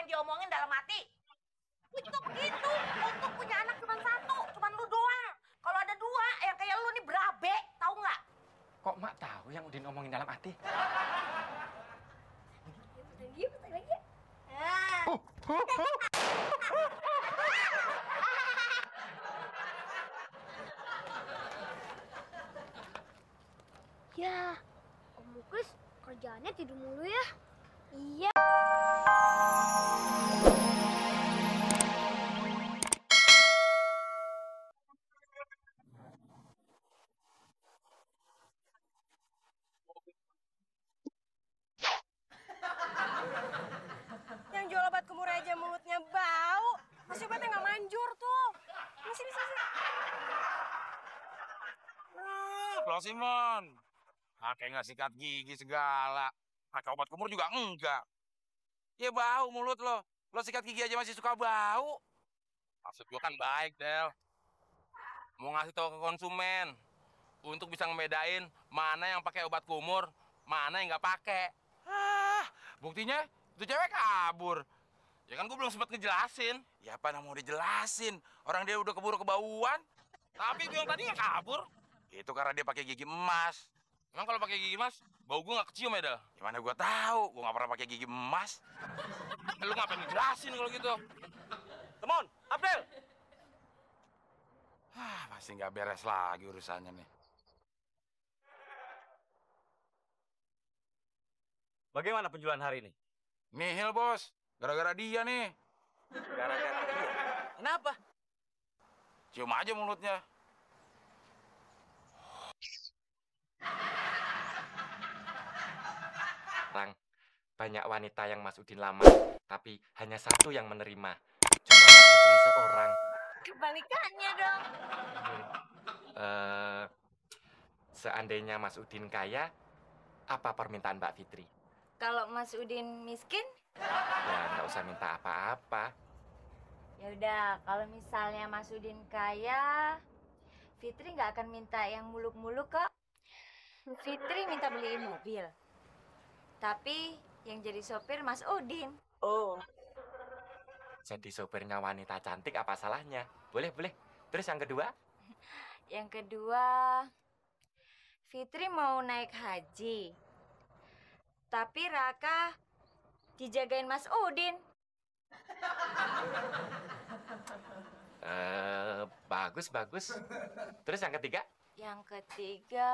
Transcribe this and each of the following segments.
diomongin dalam hati. Gue juga begitu. Untuk punya anak cuma satu, cuma lu doang. Kalau ada dua, yang kayak lu nih berabe, tahu nggak? Kok mak tahu yang Udin omongin dalam hati? Putang lagi. Ya, Om Muklis kerjaannya tidur mulu ya. Iya. Yang jual obat kumur aja mulutnya bau. Masih obatnya nggak manjur tuh. Sini. Loh Simon, pakai nggak sikat gigi segala, pakai obat kumur juga enggak. Ya bau mulut lo sikat gigi aja masih suka bau. Maksud gua kan baik, Del. Mau ngasih tahu ke konsumen untuk bisa ngebedain mana yang pakai obat kumur, mana yang nggak pakai. Buktinya itu cewek kabur. Ya kan gua belum sempat ngejelasin. Ya apa yang mau dijelasin? Orang dia udah keburu kebauan. Tapi gue yang tadi nggak kabur. Itu karena dia pakai gigi emas. Emang kalau pakai gigi emas, bau gue nggak kecium ya, Del? Gimana gue tahu? Gue nggak pernah pakai gigi emas. Lu ngapain ngejelasin kalau gitu? Temon, Abdel! Masih nggak beres lagi urusannya nih. Bagaimana penjualan hari ini? Nihil, Bos. Gara-gara dia nih. Gara-gara dia. Kenapa? Cium aja mulutnya. Rang, banyak wanita yang Mas Udin lamar, tapi hanya satu yang menerima. Cuma Mbak Fitri seorang. Kebalikannya dong. Seandainya Mas Udin kaya, apa permintaan Mbak Fitri? Kalau Mas Udin miskin, Ya, nggak usah minta apa-apa. ya udah. Kalau misalnya Mas Udin kaya, Fitri nggak akan minta yang muluk-muluk kok. Fitri minta beliin mobil. Tapi yang jadi sopir Mas Udin. Oh. Jadi sopirnya wanita cantik, apa salahnya? Boleh. Terus yang kedua? Yang kedua, Fitri mau naik haji. Tapi Raka dijagain Mas Udin. Bagus. Terus yang ketiga? Yang ketiga,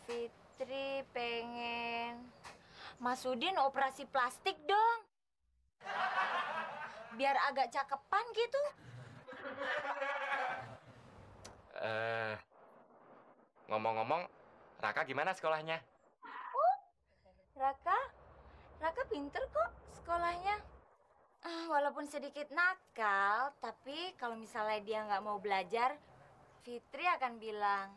Fitri pengen Mas Udin operasi plastik dong. Biar agak cakepan gitu. Ngomong-ngomong, Raka gimana sekolahnya? Raka pinter kok sekolahnya. Walaupun sedikit nakal, tapi kalau misalnya dia nggak mau belajar, Fitri akan bilang,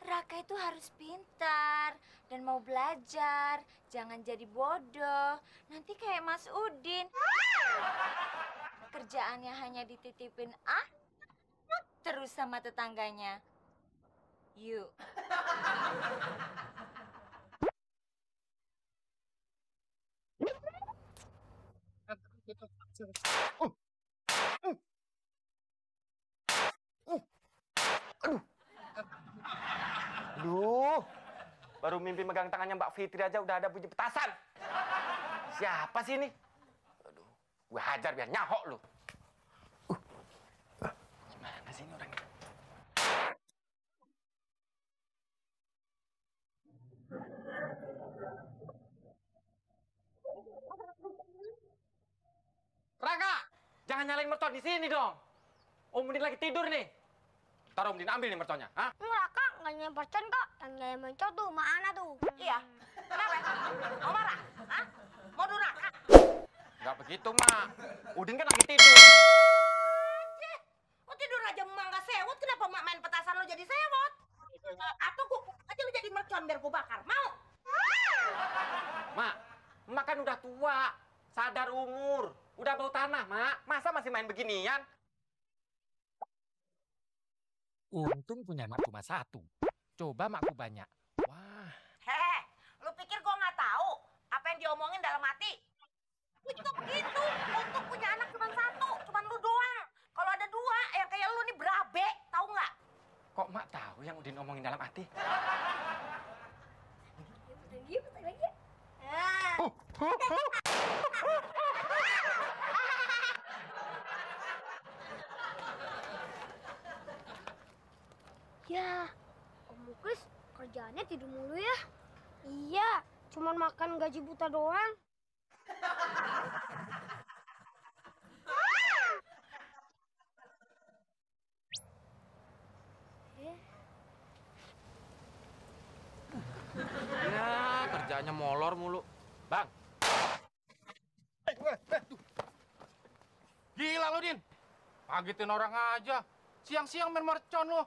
Raka itu harus pintar dan mau belajar, jangan jadi bodoh. Nanti kayak Mas Udin. Kerjaannya hanya dititipin terus sama tetangganya. Yuk. Aduh, baru mimpi megang tangannya Mbak Fitri aja udah ada bunyi petasan. Siapa sih ini? Aduh, gue hajar biar nyahok lu. Gimana sih ini orangnya? Raka, jangan nyalain mercon di sini dong. Om Udin lagi tidur nih. Ntar Om Udin ambil nih merconnya, ha? Raka nggak nyempercon kok. Yang nyempercon tuh mana tuh? Iya. Kenapa? Mau marah? Hah? Mau durhaka? Nggak begitu, Mak. Udin kan lagi tidur. Lo tidur aja emak nggak sewot, kenapa emak main petasan lo jadi sewot? Atau gua aja lo jadi mercon biar gua bakar, mau? Mak kan udah tua, sadar umur, udah bau tanah, Mak. Masa masih main beginian? Untung punya mak cuma satu. Coba makku banyak. Wah. Hehe, lu pikir gua nggak tahu? Begitu begitu. Untuk punya anak cuma satu, cuma lu doang. Kalau ada dua, yang kayak lu nih berabe, tahu nggak? Kok mak tahu yang Udin omongin dalam hati? Ya, Om Muklis kerjaannya tidur mulu ya. Iya, cuman makan gaji buta doang. Ya, kerjaannya molor mulu. Bang, Gila lu, Din. Kagetin orang aja. Siang-siang main mercon lu.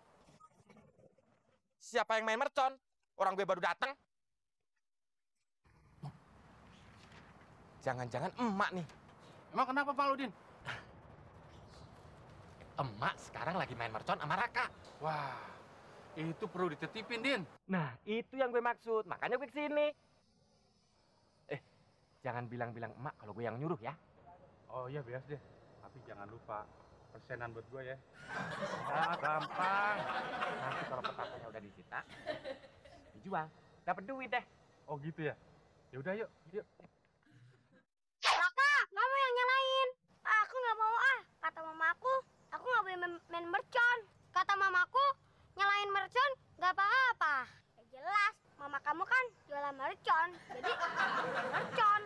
siapa yang main mercon? Orang gue baru datang. Jangan-jangan emak nih. Emang kenapa Pak Ludin? Emak sekarang lagi main mercon sama Raka. Wah, itu perlu ditetipin, Din. Nah, itu yang gue maksud. Makanya gue kesini. Jangan bilang-bilang emak kalau gue yang nyuruh ya. Oh iya, bias deh. Tapi jangan lupa persenan buat gue ya. Ya, gampang. Nanti kalau petasannya udah disita, dijual. Dapat duit deh. Oh gitu ya? Ya udah yuk, yuk. Raka, kamu yang nyalain. Aku nggak mau ah, kata mamaku. Aku nggak boleh main mercon. Kata mamaku, nyalain mercon nggak apa-apa. Ya jelas, mama kamu kan jualan mercon. Jadi, mercon.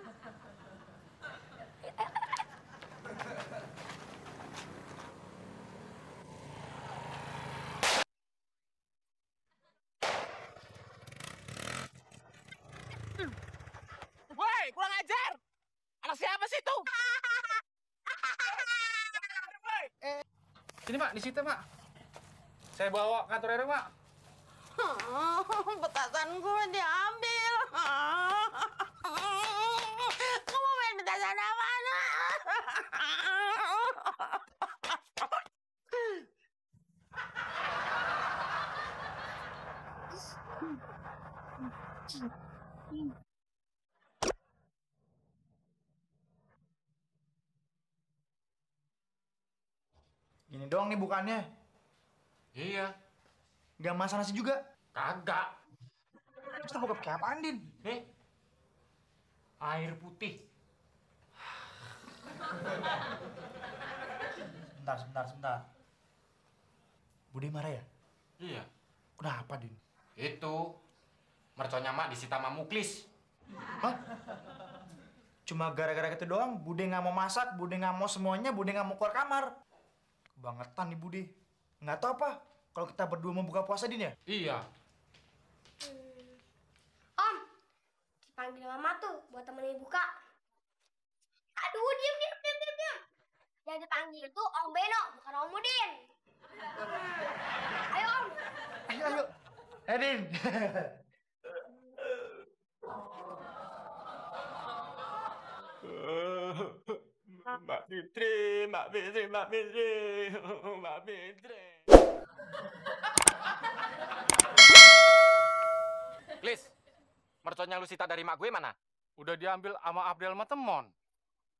Woi, kurang ajar! Anak siapa sih itu? Sini, Mak, di situ, Mak. Saya bawa kantor RW, Mak. Petasan gue diambil. Kamu main petasan apaan? Ini doang nih bukannya. Iya. Gak masak nasi juga. Kagak. Terus buka pakai apaan, Din? Nih, air putih. Sebentar. Bude marah ya? Iya. Kenapa, Din? Itu merconnya mak disita sama Muklis. Hah? Cuma gara-gara gitu doang, Bude nggak mau masak, Bude nggak mau semuanya, Bude nggak mau keluar kamar. Kebangetan nih Bude. Nggak tahu apa, kalau kita berdua mau buka puasa, Din ya? Iya. Om, dipanggil mama tuh buat temenin buka. Aduh, diam. Yang dipanggil tuh Om Beno, bukan Om Udin. Ayo, Om. Ayo. Din. Mbak Fitri. Klis, merconnya lu sita dari mak gue mana? Udah diambil sama Abdel sama Temon.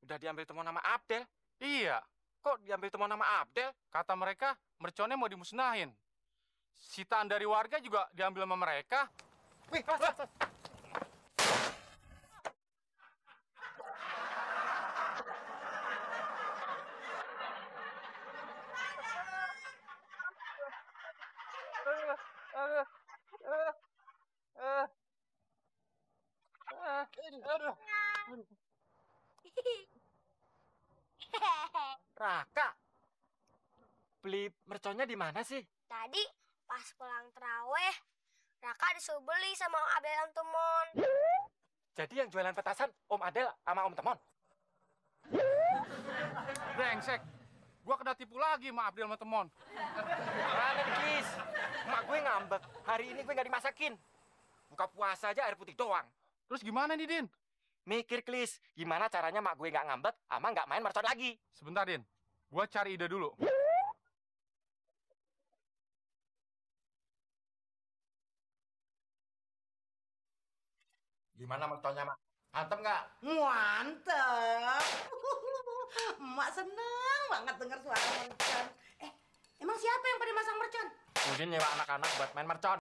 Udah diambil teman nama Abdel. Iya. Kok diambil teman nama Abdel? Kata mereka, merconnya mau dimusnahin. Sitaan dari warga juga diambil sama mereka. Wih, Raka, beli merconnya di mana sih? Tadi pas pulang terawih, Raka disuruh beli sama Om Abel dan Temon. Jadi yang jualan petasan Om Adel sama Om Temon? Brengsek. Gua kena tipu lagi sama Abdel sama Temon. Mana nih, Kis? Mak gue ngambek. Hari ini gue nggak dimasakin. Buka puasa aja air putih doang. Terus gimana nih, Din? Mikir, Klis. Gimana caranya mak gue nggak ngambek sama nggak main mercon lagi? Sebentar, Din. Gua cari ide dulu. Gimana merconnya, Mak? Mantep nggak? Mantep. Mak seneng banget denger suara mercon. Emang siapa yang pada masang mercon? Mungkin nyewa anak-anak buat main mercon.